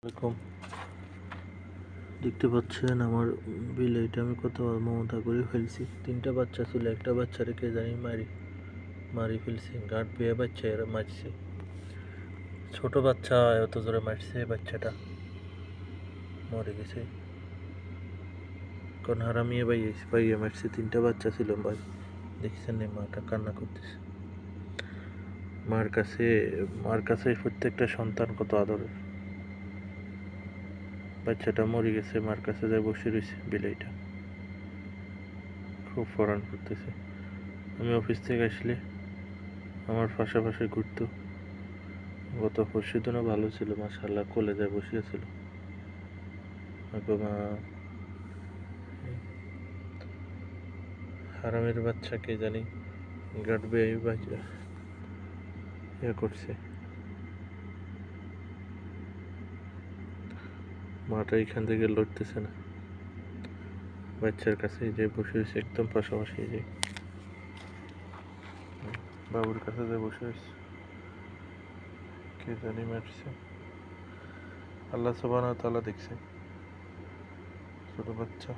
এরকম দেখতে পাচ্ছেন আমার বিলেইটা আমি কত মমতা করে ফেলছি। 3টা বাচ্চা ছিল, একটা বাচ্চা রেখে জানি মারি ফেলছি। গাঁট বেয়ে বাচ্চা এরা মারছে, ছোট বাচ্চা এত জোরে মারছে, বাচ্চাটা মরে গেছে। কোন হারামিয়ে পাইয়ে মারছে। 3টা বাচ্চা ছিল ভাই, দেখছেন না মাটা কান্না করতেছে। মার কাছে প্রত্যেকটা সন্তান কত আদরের। বাচ্চাটা মরে গেছে, মার কাছে যায় বসে রয়েছে বিলেইটা, খুব ফরান করতেছে। আমি অফিস থেকে আসলে আমার পাশাপাশি ঘুরতো। গত পরশু দিনও ভালো ছিল, মাশাআল্লাহ, কোলে যায় বসিয়েছিল। মা, হারামের বাচ্চা কে জানি গাট বেয়ে করছে। মাটা এখান থেকে লড়তেছে না, বাচ্চার কাছে যে বসে রয়েছে, একদম পাশাপাশি যে বাবুর কাছে যে বসে রয়েছে। কে জানি মারছে, আল্লাহ সুবহানাহু ওয়া তাআলা দেখছে। ছোট বাচ্চা।